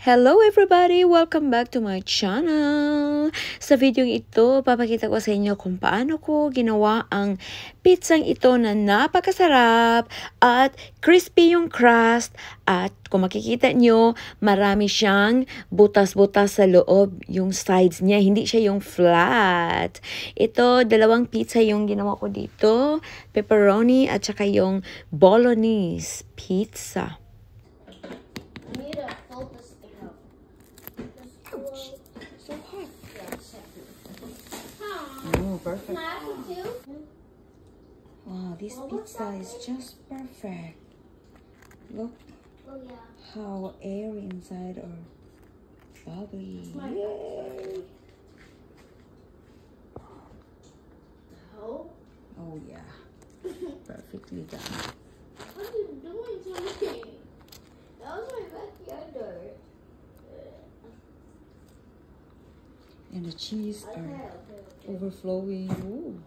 Hello everybody! Welcome back to my channel! Sa video ito, papakita ko sa inyo kung paano ko ginawa ang pizzang ito na napakasarap at crispy yung crust at kung makikita nyo, marami siyang butas-butas sa loob yung sides niya. Hindi siya yung flat. Ito, dalawang pizza yung ginawa ko dito. Pepperoni at saka yung bolognese pizza. So hot. Oh, perfect. Wow, this pizza is just perfect. Look how airy inside or bubbly. Yay. Oh yeah, perfectly done. What are you doing to me? That was my backyard. And the cheese are overflowing. Ooh.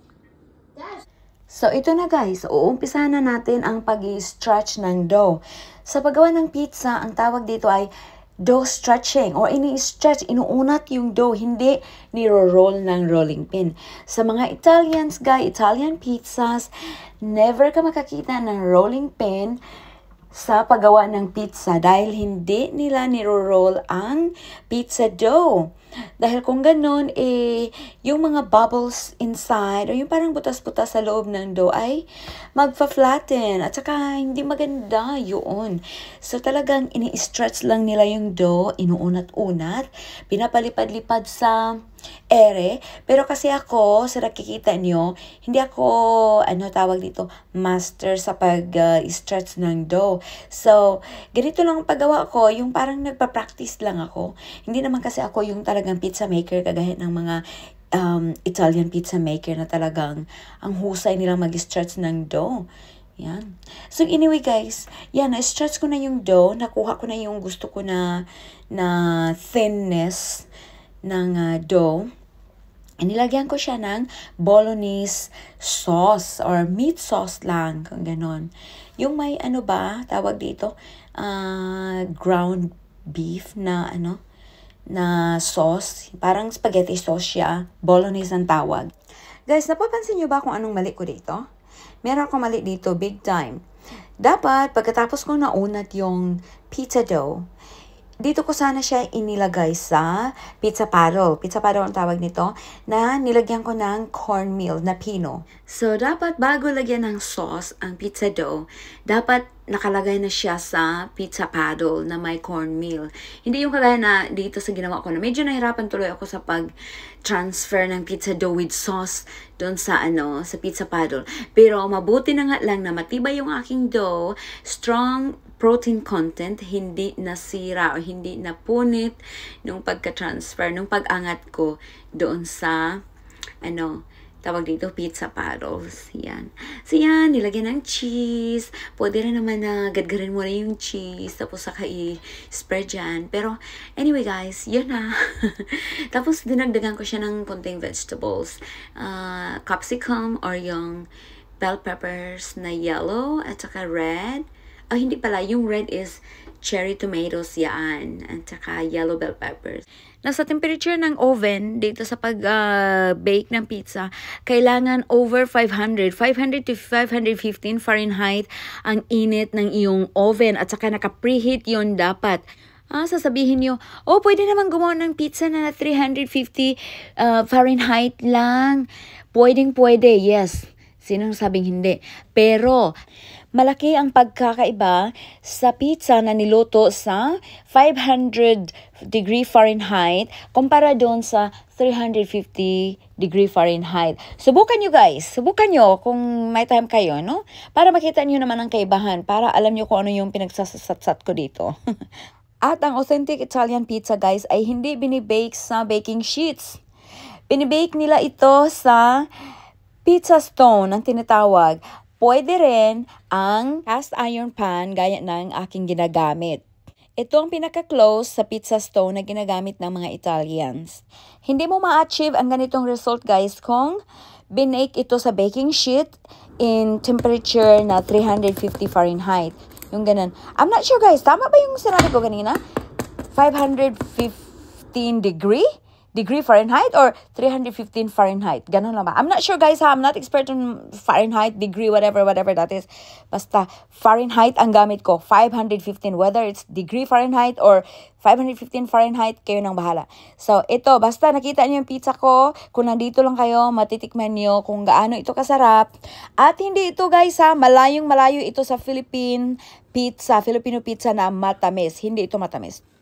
That's So, ito na guys. Uumpisahan na natin ang pag-i-stretch ng dough. Sa paggawa ng pizza, ang tawag dito ay dough stretching or ini-stretch, inuunat yung dough, hindi niro-roll ng rolling pin. Sa mga Italians, guys, Italian pizzas, never ka makakita ng rolling pin sa paggawa ng pizza dahil hindi nila niro-roll ang pizza dough. Dahil kung ganun, yung mga bubbles inside o yung parang butas-butas sa loob ng dough ay magfa-flatten at saka hindi maganda yun. So talagang ini-stretch lang nila yung dough, inuunat-unat, pinapalipad-lipad sa ere. Pero kasi ako, sa nakikita nyo, hindi ako, tawag dito, master sa pag-stretch ng dough. So, ganito lang ang paggawa ko, yung parang nagpa-practice lang ako. Hindi naman kasi ako yung talagang pizza maker, kagaya ng mga Italian pizza maker na talagang ang husay nilang mag-stretch ng dough. Yan. So, anyway guys, yan, na-stretch ko na yung dough, nakuha ko na yung gusto ko na thinness ng dough. Nilagyan ko siya ng bolognese sauce or meat sauce lang, kung ganon. Yung may tawag dito, ground beef na na sauce, parang spaghetti sauce siya, bolognese ang tawag. Guys, napapansin nyo ba kung anong mali ko dito? Meron akong mali dito, big time. Dapat, pagkatapos ko naunat yung pizza dough, dito ko sana siya inilagay sa pizza paddle. Pizza paddle ang tawag nito, na nilagyan ko ng cornmeal na pino. So, dapat bago lagyan ng sauce ang pizza dough, dapat nakalagay na siya sa pizza paddle na may cornmeal. Hindi yung kagaya na dito sa ginawa ko na medyo nahirapan tuloy ako sa pag-transfer ng pizza dough with sauce doon sa sa pizza paddle. Pero mabuti na nga lang na matibay yung aking dough, strong protein content, hindi nasira o hindi napunit nung pagka-transfer, nung pag-angat ko doon sa tawag dito, pizza paddles. Yan. So, yan. Nilagyan ng cheese. Pwede rin naman na gadgarin mo na yung cheese. Tapos, saka i-spread dyan. Pero, anyway guys, yan na. Tapos, dinagdagan ko siya ng konting vegetables. Capsicum or yung bell peppers na yellow at saka red. Hindi pala. Yung red is cherry tomatoes yan. At saka yellow bell peppers. Nasa temperature ng oven, dito sa pag-bake ng pizza, kailangan over 500 to 515 Fahrenheit ang init ng iyong oven. At saka naka-preheat yon dapat. Sasabihin nyo, pwede naman gumawa ng pizza na 350 Fahrenheit lang. Pwedeng-pwede, yes. Sinong sabing hindi? Pero, malaki ang pagkakaiba sa pizza na niluto sa 500 degree Fahrenheit kumpara doon sa 350 degree Fahrenheit. Subukan nyo guys. Subukan nyo kung may time kayo, no? Para makita nyo naman ang kaibahan. Para alam nyo kung ano yung pinagsasatsat ko dito. At ang authentic Italian pizza guys ay hindi binibake sa baking sheets. Binibake nila ito sa pizza stone ang tinatawag. Pwede rin ang cast iron pan gaya ng aking ginagamit. Ito ang pinaka-close sa pizza stone na ginagamit ng mga Italians. Hindi mo ma-achieve ang ganitong result guys kung binake ito sa baking sheet in temperature na 350 Fahrenheit. Yung ganun. I'm not sure guys, tama ba yung sinabi ko kanina? 515 degree Fahrenheit or 315 Fahrenheit. Ganun lang ba? I'm not sure guys ha. I'm not expert on Fahrenheit, degree, whatever that is. Basta Fahrenheit ang gamit ko. 515. Whether it's degree Fahrenheit or 515 Fahrenheit, kayo nang bahala. So, ito. Basta nakita niyo yung pizza ko. Kung nandito lang kayo, matitikman niyo kung gaano ito kasarap. At hindi ito guys ha. Malayo ito sa Filipino pizza na matamis. Hindi ito matamis.